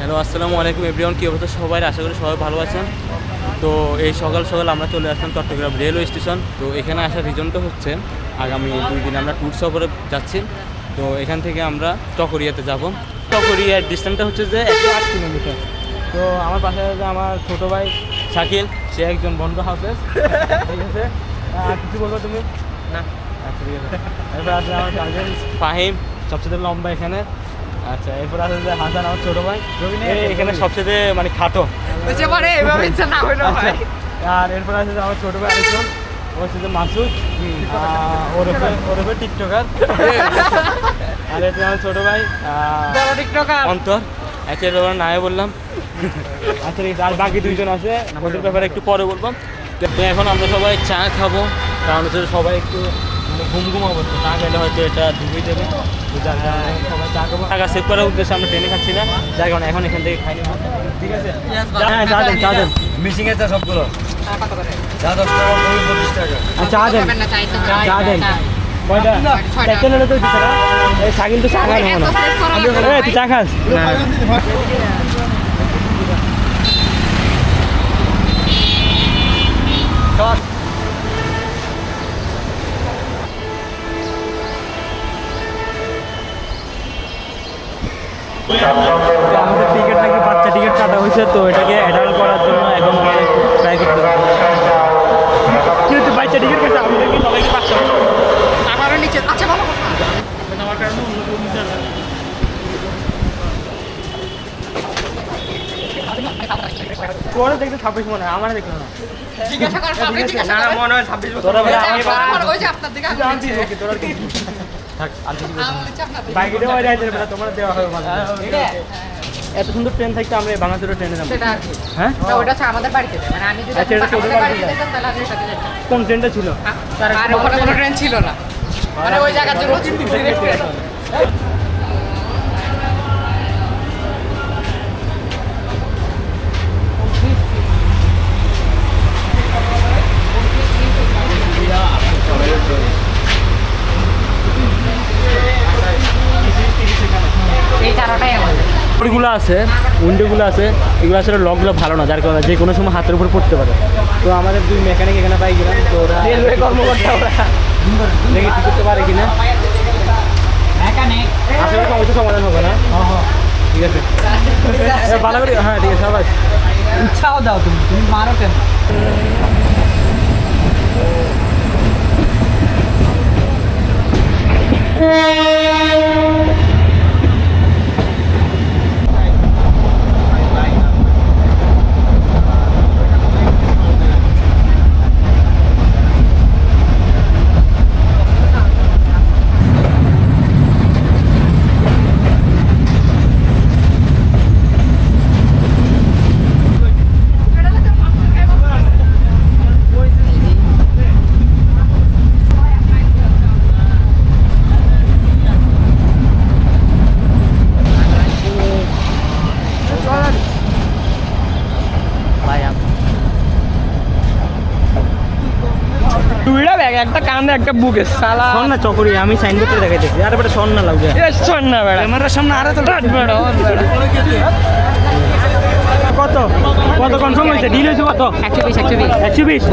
Hello, আসসালামু আলাইকুম everyone. কী অবস্থা সবাই? আশা করি সবাই ভালো আছেন। তো এই সকাল সকাল আমরা চলে আসলাম চট্টগ্রাম রেলওয়ে স্টেশন। তো এখানে আসার রিজনটা হচ্ছে আগামী 2 দিন আমরা ট্যুর সফরে যাচ্ছি। তো এখান থেকে আমরা চকরিয়াতে যাব। চকরিয়ার ডিস্টেন্সটা হচ্ছে যে 108 কিলোমিটার। তো আমার পাশে আছে আমার ছোটো ভাই শাকিল, সে একজন বন্ধ হাফেজ, ঠিক আছে। কিছু বলবো তুমি? না, আচ্ছা ঠিক আছে। এরপর আছে আমার কাজিন ফাহিম, সবচেয়ে লম্বা এখানে। আচ্ছা, এরপর আছে যে হাসান, আমার ছোটো ভাই, এখানে সবচেয়ে মানে খাটো। আর এরপর আছে যে আমার ছোটো ভাই আরেকজন, ও হচ্ছে যে মাসুদ, ওরফে টিকটকার। আর এটা আমার ছোটো ভাই অন্তর। আচ্ছা, এর ব্যাপারে নাই বললাম। আচ্ছা ঠিক আছে, আর বাকি দুইজন আছে, ওদের ব্যাপারে একটু পরে বলবো। তো এখন আমরা সবাই চা খাবো, কারণ হচ্ছে সবাই একটু ঘুম অবস্থা, চা খেলে হয়তো এটা ডুবে যাবে। তো যার কারণে সবাই চা খাবো। টাকা সেভ করার উদ্দেশ্যে আমরা ট্রেনে খাচ্ছি না, যার কারণে এখন এখান থেকে খাইনি। ঠিক আছে, হ্যাঁ চা দেন মিশিং এর চা সবগুলো চা 10 টাকা, 25 টাকা। চা দেন, চা দেন। কয়টা? একটা নিলে তো দিচ্ছে না। এই সাকিল তো চা খায় না। তুই চা খাস? আমাদের টিকিট নাকি বাচ্চা টিকিট কাটা হয়েছে, তো এটাকে অ্যাডাল্ট করার জন্য এখন ট্রাই করতে হবে। কিন্তু বাচ্চা টিকিট কাটা আমাদের কি সবাইকে বাচ্চা আমারও নিচে আচ্ছা ভালো কথা আমার কারণে অন্য কেউ নিচে আসে। তোরা দেখতে 26 মনে হয়, আমার দেখলো না। জিজ্ঞাসা কর, আপনি জিজ্ঞাসা করেন। না মনে হয় 26 বছর। তোরা বলে আমি ওই যে আপনার দিকে আমি বলছি। তোরা কি থাক আলতু আমি বলছি আপনাদের বাইকে দেওয়া যায় না, তোমার দেওয়া হবে মাঝে মাঝে। এত সুন্দর ট্রেন থাকতে আমরা বাংলাদেশের ট্রেনে যাবো। সেটা আর কি। হ্যাঁ, না ওটা হচ্ছে আমাদের বাড়িতে যায়। মানে আমি যদি আচ্ছা, এটা তোদের আমাদের বাড়িতে বাড়িতে যায়। যেতাম তাহলে আমি সাথে যেতাম। কোন ট্রেনটা ছিল? আর ওখানে কোনো ট্রেন ছিল না। মানে ওই জায়গার জন্য ডিরেক্ট ট্রেন। এই চারটাই আমাদের। উইন্ডোগুলো আছে, এগুলো আসলে লকগুলো ভালো না, যার কারণে যে কোনো সময় হাতের উপর পড়তে পারে। তো আমাদের দুই মেকানিক এখানে পাই গেলাম, তো ওরা রেলওয়ে কর্মকর্তা, ওরা দেখি ঠিক করতে পারে কিনা। আসলে সমস্যা সমাধান হবে না। ঠিক আছে, ভালো করে, হ্যাঁ ঠিক আছে সবাই উৎসাহ দাও, তুমি মারো কেন? একটা কান্দে একটা বুকে সালা শোন না চকরি, আমি সাইনবোর্ডে দেখাইতেছি। আরে বেটা শোন না লাগবে, শোন না বেড়া ক্যামেরার সামনে আরে তো কত কত কনফার্ম হয়েছে? ডিল হয়েছে কত? 120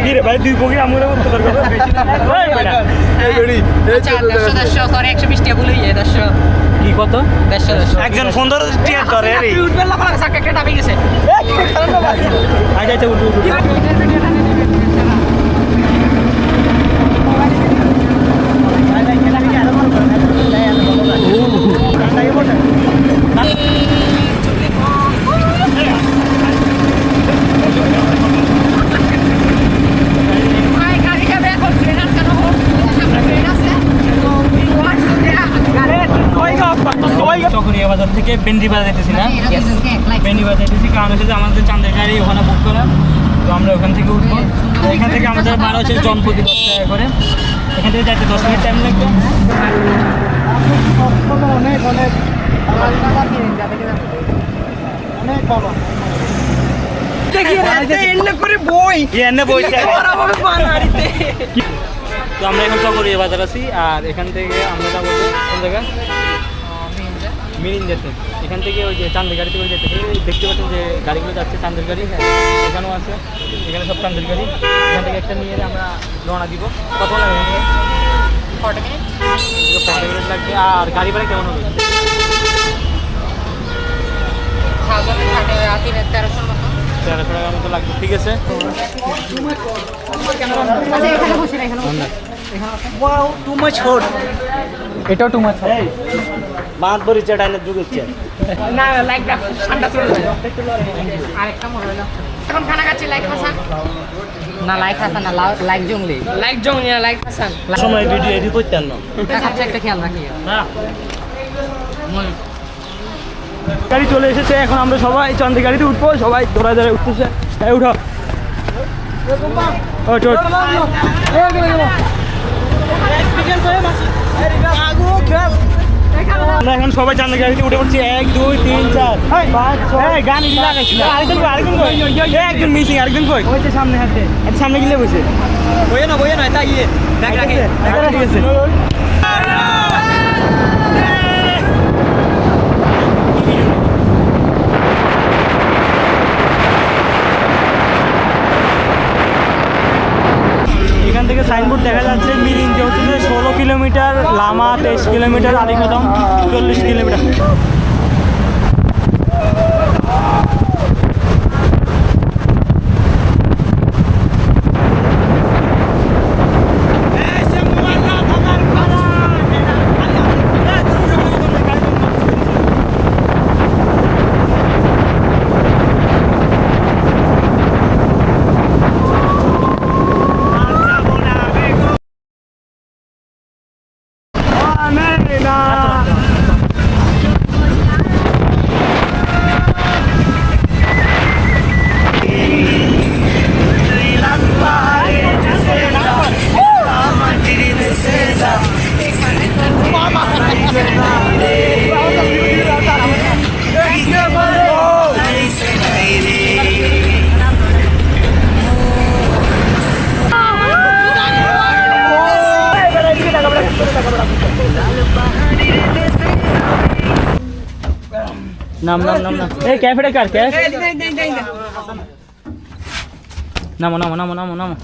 কি রে ভাই, দুই বগি আমুরে মতো তোর কথা বেশি না। ওই বেটা সরি 120 টা বলেই 100 কি কত? 100 একজন ফোন ধরে টিয়ার ধরে রে উঠবে না পালা সাকা ডাবে গেছে। আচ্ছা আচ্ছা উঠু উঠু। চকরিয়া বাজার থেকে বেন্ডি বাজার যেতেছি না, বেন্ডি বাজার যেতেছি, কারণ হচ্ছে যে আমাদের চান্দের গাড়ি ওখানে বুক করা। তো আমরা ওখান থেকে উঠবো। এখান থেকে আমাদের ভাড়া হচ্ছে জনপ্রতি 10 টাকা করে। এখান থেকে যাইতে 10 মিনিট টাইম লাগবে। অনেক অনেক অনেক বাবা তো আমরা এখন চকরিয়া বাজার আছি, আর এখান থেকে আমরা যাবো কোন জায়গায়? মিরিন যেতে। এখান থেকে ওই যে চান্দের গাড়িতে করে যেতে, এই দেখতে পাচ্ছেন যে গাড়িগুলো যাচ্ছে চান্দের গাড়ি, এখানেও আছে, এখানে সব চান্দের গাড়ি। এখান থেকে একটা নিয়ে আমরা রওনা দিব। কত লাগে এখান থেকে? 40 মিনিট 40 মিনিট লাগবে। আর গাড়ি ভাড়া কেমন হবে? 1300 মতো। 1300 টাকার মতো লাগবে। ঠিক আছে, আচ্ছা এখানে বসি না, এখানে ওয়াও টু মাচ হট এটাও টু মাছ। বাঁধ বড়ি চড়াইলে যুগেছে না লাইকটা ঠান্ডা চলে যায়। আরেকটা মনে হলো এখন খানা খাচ্ছি। লাইক হাসান না, লাইক হাসান না, লাইক জংলি, লাইক জংলি না, লাইক হাসান। সময় ভিডিও এডিট করতে না খাচ্ছে একটা খেয়াল রাখি। গাড়ি চলে এসেছে, এখন আমরা সবাই চান্দের গাড়িতে উঠবো। সবাই ধরা ধরে উঠতেছে। উঠো আমরা এখন সবাই চান্দের গাড়িতে উঠে পড়ছি। 1 2 3 4 5 6 গান লাগাইছি। একজন মিসিং, আরেকজন কই? ওই যে সামনে হাতে, সামনে গিয়ে বসে বইয়ে না তাই গিয়ে ঠিক আছে। এখান থেকে সাইনবোর্ড দেখা যাচ্ছে মিরিং, যে হচ্ছে যে 16 kilometre, Lama 23 kilometre, Alikadam 40 kilometre. নাম নাম নাম নাম এই ক্যাফেটা কার ক্যাফ নামো নামো নামো নামো নামো।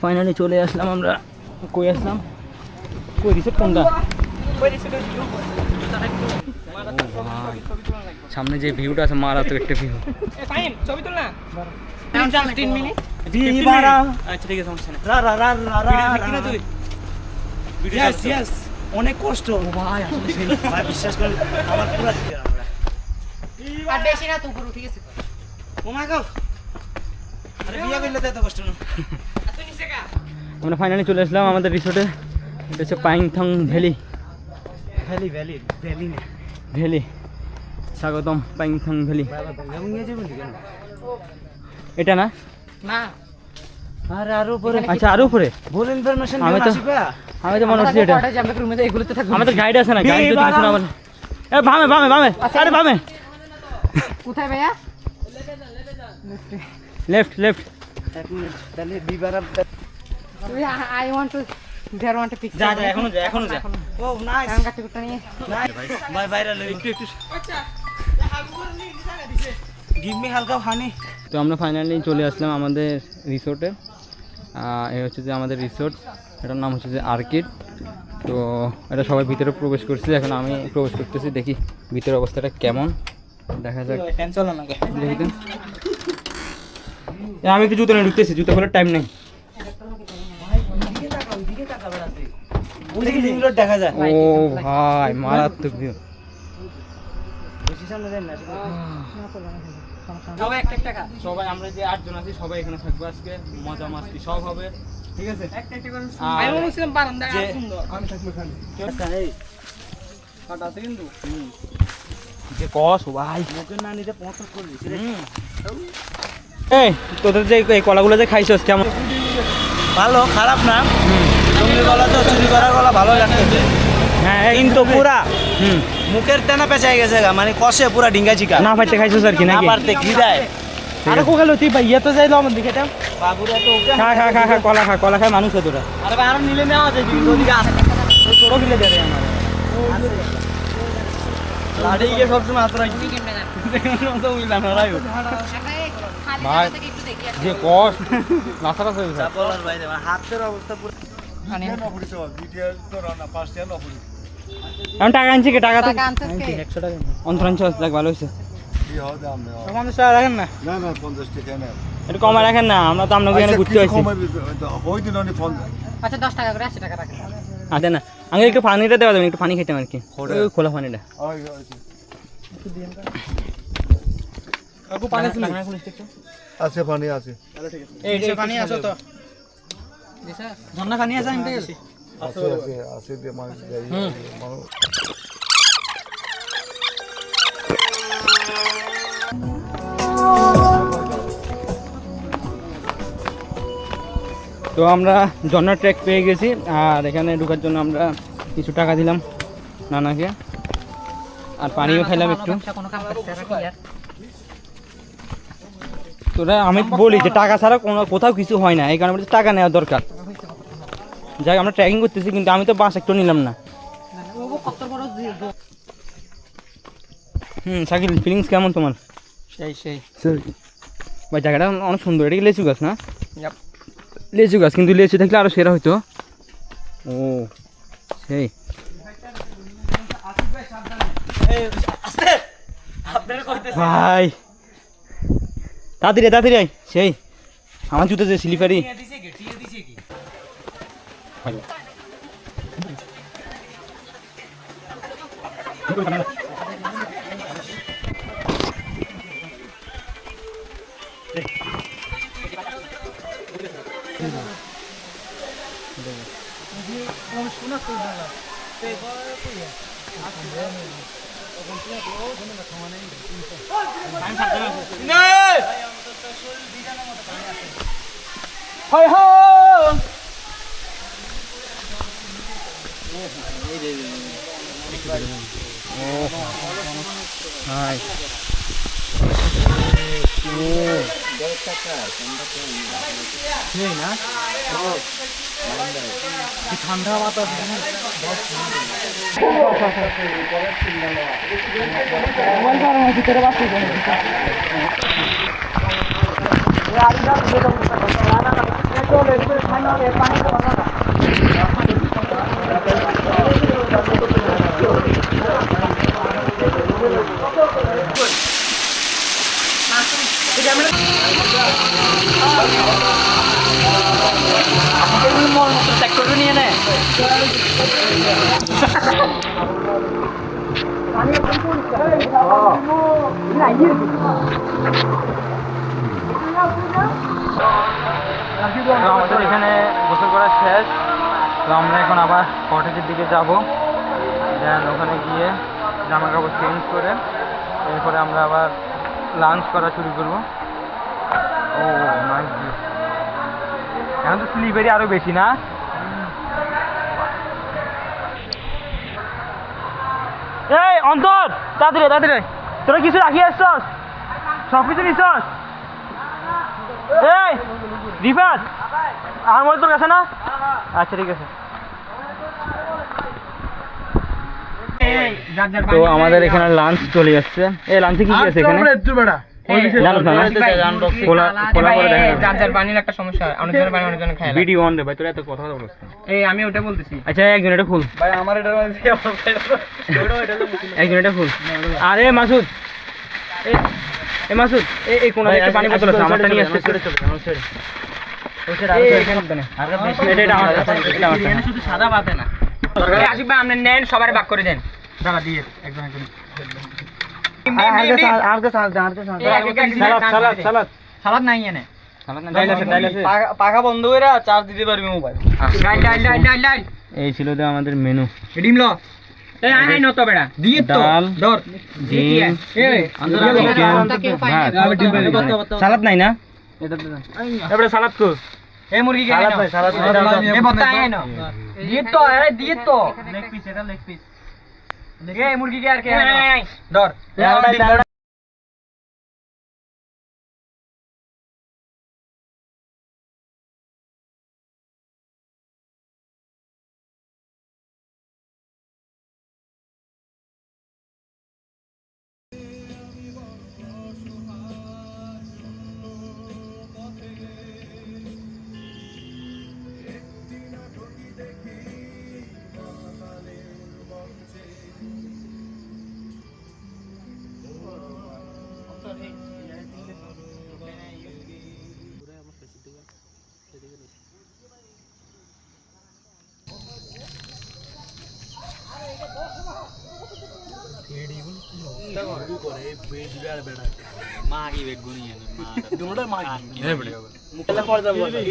ফাইনালি চলে আসলাম আমরা। কই আসলাম? কই রিসোর্ট কোনটা? সামনে যে ভিউটা আছে মারাত্মক একটা ভিউ। ছবি তুল না 15 মিনিট। আচ্ছা ঠিক আছে, সমস্যা নেই। রা রা রা রা কিনা তুই ইয়েস ইয়েস অনেক কষ্ট ভাই, আসলে সেই ভাই বিশ্বাস করে আমার পুরো আর বেশি না তুই পুরো ঠিক আছে। ও মাই গড, আরে বিয়া করলে তো এত কষ্ট না। তুই নিচে গা। আমরা ফাইনালি চলে আসলাম আমাদের রিসোর্টে। এটা হচ্ছে পাইংথং ভ্যালি। ভ্যালি ভ্যালি ভ্যালি না ভ্যালি, স্বাগতম পাইংথং ভ্যালি। যেমন নিয়ে যাবেন কেন? এটা না? না আরে আরো উপরে। আচ্ছা আরো উপরে। ভুল ইনফরমেশন আমি দিও তো- না শিবা। আমি তো মনে হচ্ছে এটা। কয়টা যে আমরা রুমে তো এগুলোতে থাকবো। আমাদের গাইড আছে না, গাইড যদি বাবা। কিছু না বলে। এ বামে বামে বামে, আরে বামে। কোথায় ভাইয়া? Left left. এক মিনিট তাহলে বিবার তুই I want to their want to picture. যা যা এখনো যা এখনো যা। ও নাইস আমি কাটতে কুটটা নিয়ে নাইস ভাই ভাইরাল একটু একটু গিভ মি হালকা হানি। তো আমরা ফাইনালি চলে আসলাম আমাদের রিসোর্টে। এই হচ্ছে যে আমাদের রিসোর্ট, এটার নাম হচ্ছে যে আর্কিড। তো এটা সবাই ভিতরে প্রবেশ করছে, এখন আমি প্রবেশ করতেছি, দেখি ভিতরের অবস্থাটা কেমন, দেখা যাক। টেনশন না কে দেখি তো। আমি একটু জুতো নিয়ে ঢুকতেছি, জুতো খোলার টাইম নেই। ওই দিকে লিং রোড দেখা যায়। ও ভাই মারাত্মক ভিউ। বেশি সামনে যাই না। সবাই একটা একটা খা। সবাই আমরা যে 8 জন আছি সবাই এখানে থাকবো আজকে, মজা মাস্তি সব হবে, ঠিক আছে? একটা একটা করে আর আমি বলছিলাম বারান্দা আর যে- সুন্দর। আমি থাকবো এখানে। আচ্ছা এই কাটা আছে কিন্তু। যে কস ভাই। মুখের না নিতে 75 করে দিছি রে। এই তোদের যে এই কলাগুলো যে খাইছস কেমন? ভালো খারাপ না। জঙ্গলি গলা তো চুরি করার গলা ভালো লাগতেছে। হ্যাঁ কিন্তু পুরা হুম মুখের তেনা পেঁচাই গেছে গা, মানে কষে পুরা ডিঙ্গা চিকা না পাইতে খাইছস আর কি না নাকি? পারতে কি দেয়। আরে কো গেল তুই ভাই ইয়ে তো যাইলো আমার দিকে এটা। বাবুরা তো ওকে খা খা খা খা কলা খায় মানুষ তো তোরা। আরে ভাই আরো নিলে নেওয়া যায় কিন্তু ওদিকে আসে। তোরও গিলে দে রে আমার। লাড়ি গিয়ে সবসময় হাত রাখি ভাই যে কষ্ট নাসারা হয়ে যায় হাতের অবস্থা পুরো আমি টাকা আনছি কি টাকা তো টাকা আনছিস কে? 100 টাকা অন্তরাঞ্চ লাখ ভালো হয়েছে 50 টাকা রাখেন না একটু কমায় রাখেন না আমরা তো আপনাকে এখানে ঘুরতে হয়েছি আচ্ছা 10 টাকা করে 80 টাকা রাখেন। আচ্ছা না আগে একটু পানিটা দেওয়া যাবে একটু পানি খেতাম আর কি ওই খোলা পানিটা কাকু পানি ছিল আছে পানি আছে এই পানি আছে তো ঝর্ণা পানি আছে আমি পেয়েছি আছে আছে আছে দিয়ে মানুষ যাই মানুষ তো আমরা ঝর্ণা ট্রেক পেয়ে গেছি আর এখানে ঢোকার জন্য আমরা কিছু টাকা দিলাম নানাকে আর পানিও খাইলাম একটু কোনো কাম করতে আর কি আর তোরা আমি বলি যে টাকা ছাড়া কোনো কোথাও কিছু হয় না এই কারণে বলছি টাকা নেওয়া দরকার যাই আমরা ট্রেকিং করতেছি কিন্তু আমি তো বাস একটু নিলাম না কত বড় শাকিল ফিলিংস কেমন তোমার সেই ভাই জায়গাটা অনেক সুন্দর এটা কি লিচু গাছ না লিচু গাছ কিন্তু লিচু থাকলে আরো সেরা হইতো ও সেই ভাই তাড়াতাড়ি তাড়াতাড়ি আয় সেই আমার জুতো যে স্লিপারি ঠান্ডা বাতাস সেক্টর নিয়ে নে আমাদের এখানে গোসল করা শেষ তো আমরা এখন আবার কটেজের দিকে যাব দেন ওখানে গিয়ে জামা কাপড় চেঞ্জ করে এরপরে আমরা আবার লাঞ্চ করা শুরু করব ও নাইস ভিউ এখন তো স্লিপারি আরো বেশি না এই অন্তর তাড়াতাড়ি তাড়াতাড়ি তোরা কিছু রাখি আসছস সব কিছু নিছস এই রিফাত আমার মধ্যে তোর কাছে না আচ্ছা ঠিক আছে তো আমাদের এখানে লাঞ্চ চলে যাচ্ছে এই লাঞ্চে কি কি আছে এখানে জানো না খোলা খোলা করে দেখা যাবে যার পানির একটা সমস্যা অনেকজনের পানি অনেকজন খায় না ভিডিও অন দে ভাই তোরা এত কথা বলছিস এই আমি ওটা বলতেছি আচ্ছা একজন এটা খুল ভাই আমার এটা একজন এটা খুল আরে মাসুদ এই মাসুদ এই কোণা একটা পানি বোতল আছে আমারটা নিয়ে আসছে চলে চলে আমার ছেড়ে শুধু সাদা ভাতে না আসিফ ভাই আপনি নেন সবার ভাগ করে দেন দাঁড়া দিয়ে একজন একজন সালাদ নাই এনে পাকা বন্ধ করে চার্জ দিতে পারবি মোবাইল এই ছিল তো আমাদের মেনু ডিম লো এই আই নাই নত বেড়া দিয়ে তো ডাল ধর ডিম সালাদ নাই না এবারে সালাদ কো এই মুরগি কে সালাদ ভাই সালাদ এই বত্তা আই না দিয়ে তো আরে দিয়ে তো লেগ পিস এটা লেগ পিস এই মুরগি কে আর কে ধর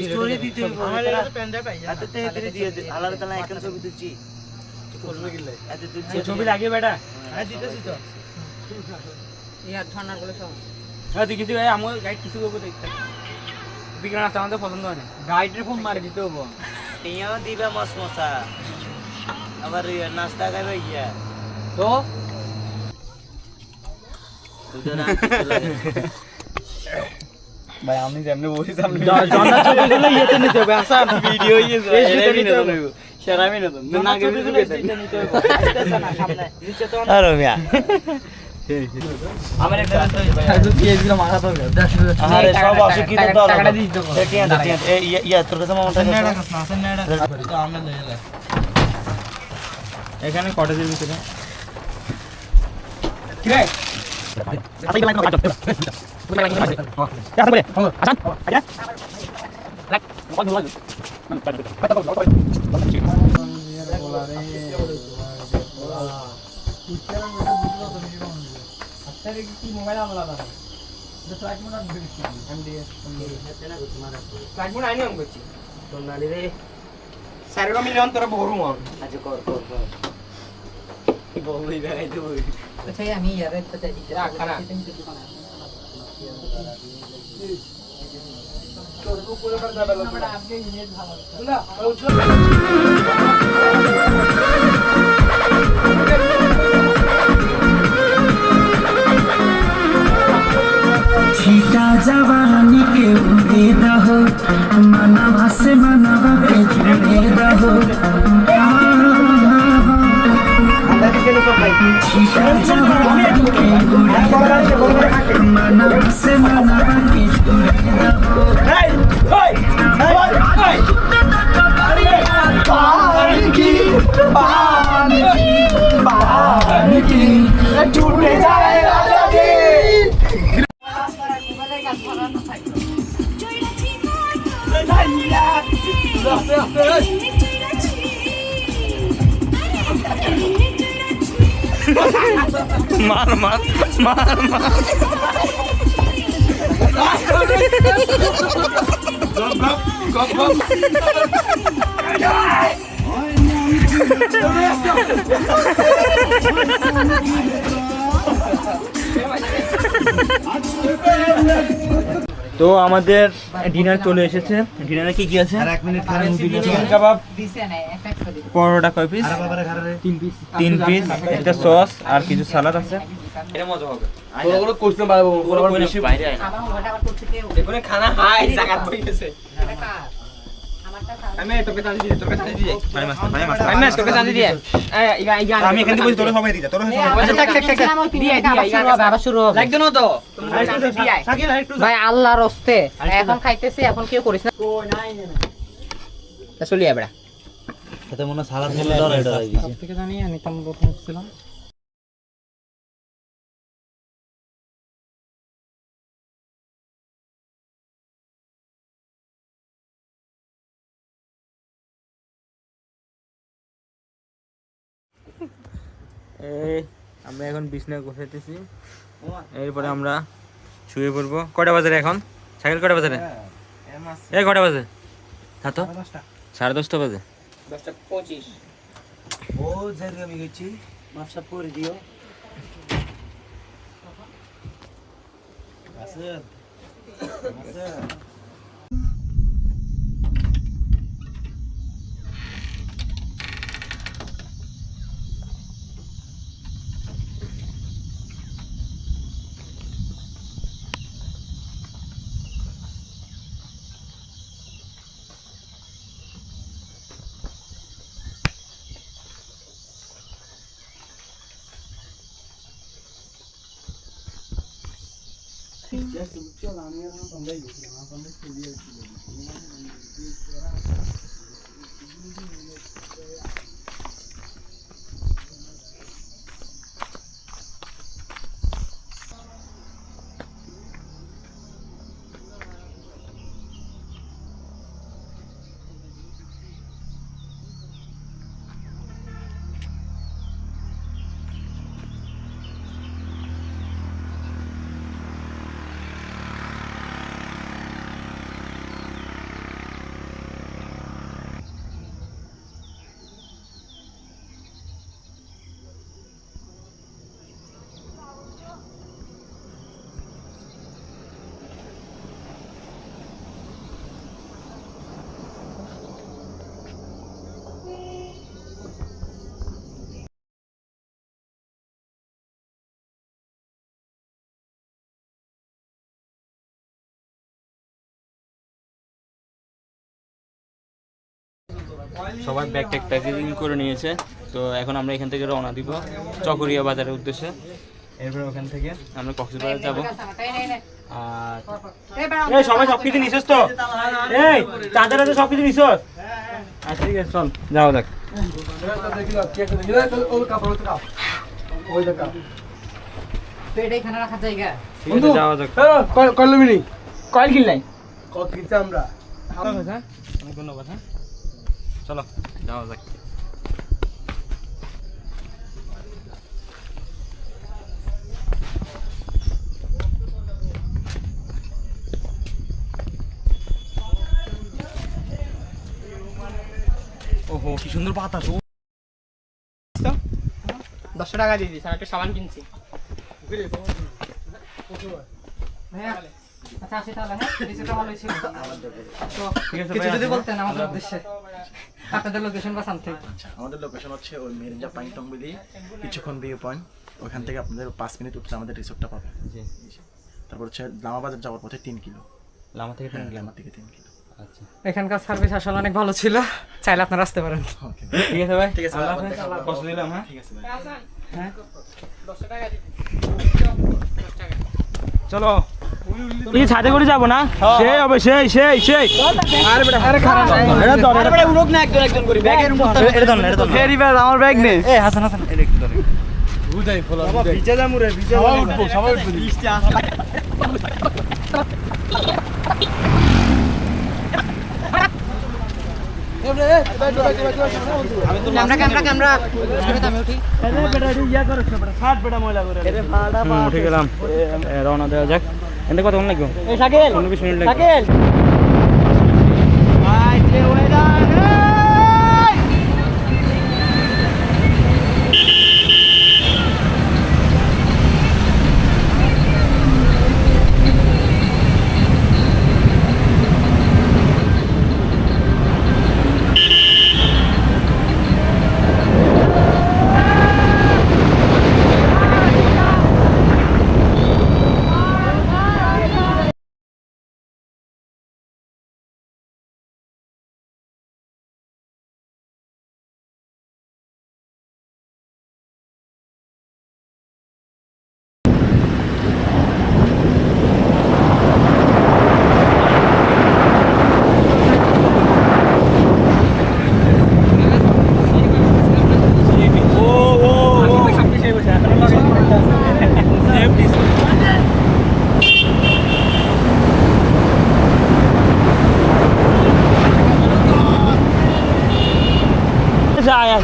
স্টোরি দিতে হবে এত তেহেতরে দিয়ে দে আলাদা তালা এখন ছবি তুলছি এত তুলছি ছবি লাগে বেটা হ্যাঁ দিতেছি তো ইয়ার ঠান্ডার বলে সব হ্যাঁ তুই কিছু আমার গাইড কিছু করবো দেখতে বিক্রম রাস্তা আমাদের পছন্দ হয় না গাইডের ফোন মারি দিতে হবো টিয়া দিবে মস মশা আবার নাস্তা খাবে গিয়া তো ভাই আমি যেমনি বলি সামনে জন্নার ছবিগুলো ইয়েতে নিতে হবে আসান ভিডিও ইয়েছে এরা বিনোদন হইব সেরা বিনোদন না আগে ভিডিও নিতে হবে আইতেছে না সামনে নিচে তো আরে মিয়া আমার একটা পিএইচডি মাথা তো আরে সব অশিক্ষিত তো টাকাটা দিয়ে দেবো টিয়া এই ইয়া তোর কাছে মামা এখানে কটেজের ভিতরে মিলিয়ন তোরা বড় মন আচ্ছা কর কর কর বলবি ভাই তুই আচ্ছা আমি ইয়ারে তো চাই দিতে খানা छीटा जवानी के उड़े दहो मनवा से मनवा के जुड़े दहो छीटा जवानी के उड़े दहो मनवा से मनवा के जुड़े दहो छूटे जाए राजा जी মার মার মার মার তো আমাদের ডিনার চলে এসেছে। ডিনারে কি কি আছে? আর 1 মিনিট খারাপ চিকেন কাবাব, দিছে না একটা করে পরোটা কয় পিস? 3 পিস, একটা সস আর কিছু সালাদ আছে। এটা মজা হবে। ওগুলো কোশ্চেন পারবো ওগুলো বেশি বাইরে আয় না। আবার ওটা আবার করতে কেউ এখানে খানা হাই জায়গা হয়ে গেছে আমারটা আমি তোকে চাঁদি দিয়ে তোর কাছে চাঁদি দিয়ে পানি মাছ আমি তোর কাছে চাঁদি দিয়ে আমি এখান থেকে বলছি তোরা সবাই দিতে। তোরা আবার শুরু হবে লাগতো না তো শাকিল একটু ভাই আল্লাহর হস্তে এখন খাইতেছি এখন কেউ করিস না চলি এবড়া সাথে মনে সালাদ মিলে ডরাই দিছে থেকে জানি আমি তো প্রথম ছিলাম এই আমরা এখন বিছনায় গোছাইতেছি, এরপরে আমরা শুয়ে পড়বো। কটা বাজে রে এখন? সাইকেল কটা বাজে রে? এই কটা বাজে? তা তো 10:30 বাজে। 10:25 ও জায়গা আমি গেছি মাপসাপ করে দিও আছে আছে সবাই ব্যাগ ট্যাগ প্যাকেজিং করে নিয়েছে। তো এখন আমরা এখান থেকে রওনা দিব চকরিয়া বাজারের উদ্দেশ্যে। এরপরে ওখান থেকে আমরা কক্সবাজার যাব। আর এই সবাই সব কিছু নিছিস তো? এই চাঁদের আছে সব কিছু নিছিস? আচ্ছা ঠিক আছে, চল যাওয়া যাক। পেটে খানা রাখার জায়গা। ঠিক আছে, যাওয়া যাক। কয়েল কিনলাই অনেক ধন্যবাদ। হ্যাঁ, চলো যাওয়া যাক। ওহো, কি সুন্দর বাতাস। 10 টাকা দিয়ে দিস, আমি একটা সাবান কিনছি। ভাইয়া, আচ্ছা আসি তাহলে। হ্যাঁ, রিসোর্টটা ভালো ছিল তো। ঠিক আছে কিছু ভাই, যদি আসি। বলতেন আমাদের উদ্দেশ্যে, আপনাদের লোকেশন বা সামথিং। আচ্ছা, আমাদের লোকেশন হচ্ছে ওই মেরিঞ্জা পাইন টংবিলি কিছুক্ষণ ভিউ পয়েন্ট। ওখান থেকে আপনাদের 5 মিনিট উঠলে আমাদের রিসোর্টটা পাবে। জি। তারপর হচ্ছে লামাবাজার যাওয়ার পথে 3 কিলো। লামা থেকে হ্যাঁ, ট্রেন লামা থেকে 3 কিলো। আচ্ছা এখানকার সার্ভিস আসলে অনেক ভালো ছিল, চাইলে আপনারা আসতে পারেন। ওকে, ঠিক আছে ভাই, ঠিক আছে, আল্লাহ আবার হাফেজ। দেখা হবে। কষ্ট দিলাম। হ্যাঁ, ঠিক আছে ভাই। হ্যাঁ, 10 টাকা দিন। চলো। এই ছাদে করে যাবো না? সেই হবে, সেই সেই সেই। আরে বেটা, আরে খারাপ এটা ধর, আরে বেটা উড়ুক না একজন করে ব্যাগের উপর এটা ধর না, এটা ধর না। ফেরি ব্যাগ আমার ব্যাগ নে এই হাসান হাসান, এটা একটু ধর। ভিজে যাবো রে, ভিজে যাবো। সবাই উঠবো ক্যামেরা আমি উঠি। উঠে গেলাম, রওনা দেওয়া যাক। এতে কতক্ষণ লাগবে? 15-20 মিনিট লাগবে।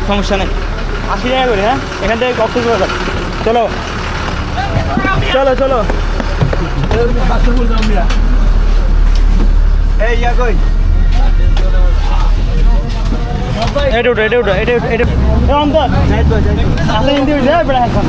সমস্যা নেই, 80 টাকা করে। হ্যাঁ, এখান থেকে কক্সবাজার। চলো চলো চলো। এই ইয়া কই এটা উঠো, এটা উঠো, এটা এটা অন্তর আসলে হিন্দি উঠে যায় বেড়া এখন।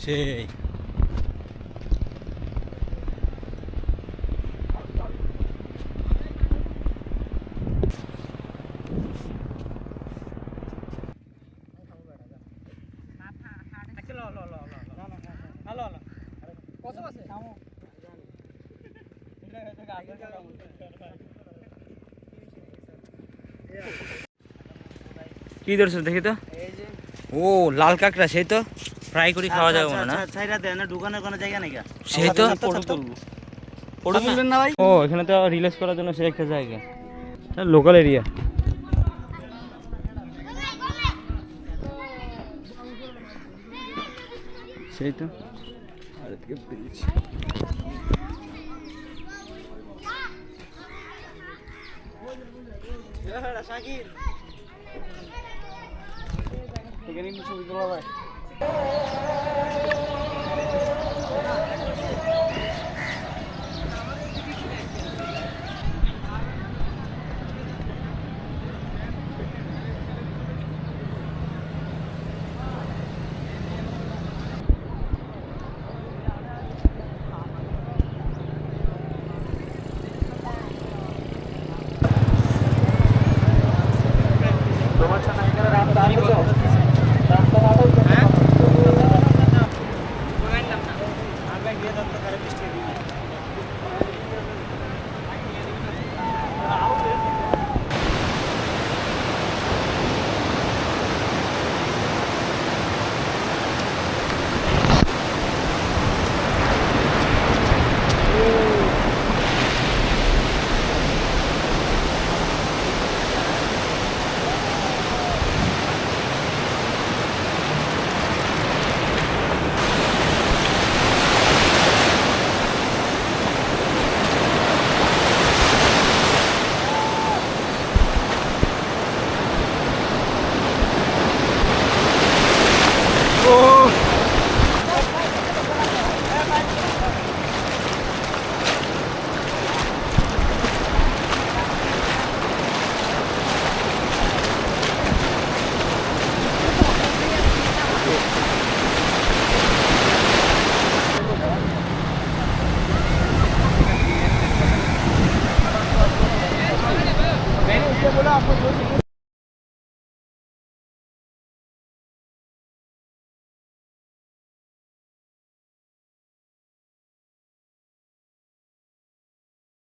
সেই কি ধরছো দেখি তো? ও লাল কাঁকড়া, সেই তো ফ্রাই করে খাওয়া যাবে মনে না? ছাইরা দেন না, ঢুকানোর কোনো জায়গা নাই। সেই তো ফটো তুলবো। ফটো তুলবেন না ভাই? ও এখানে তো রিলিজ করার জন্য সে একটা জায়গা, লোকাল এরিয়া। সেই তো এখানে একটু ছবি তোলা যায়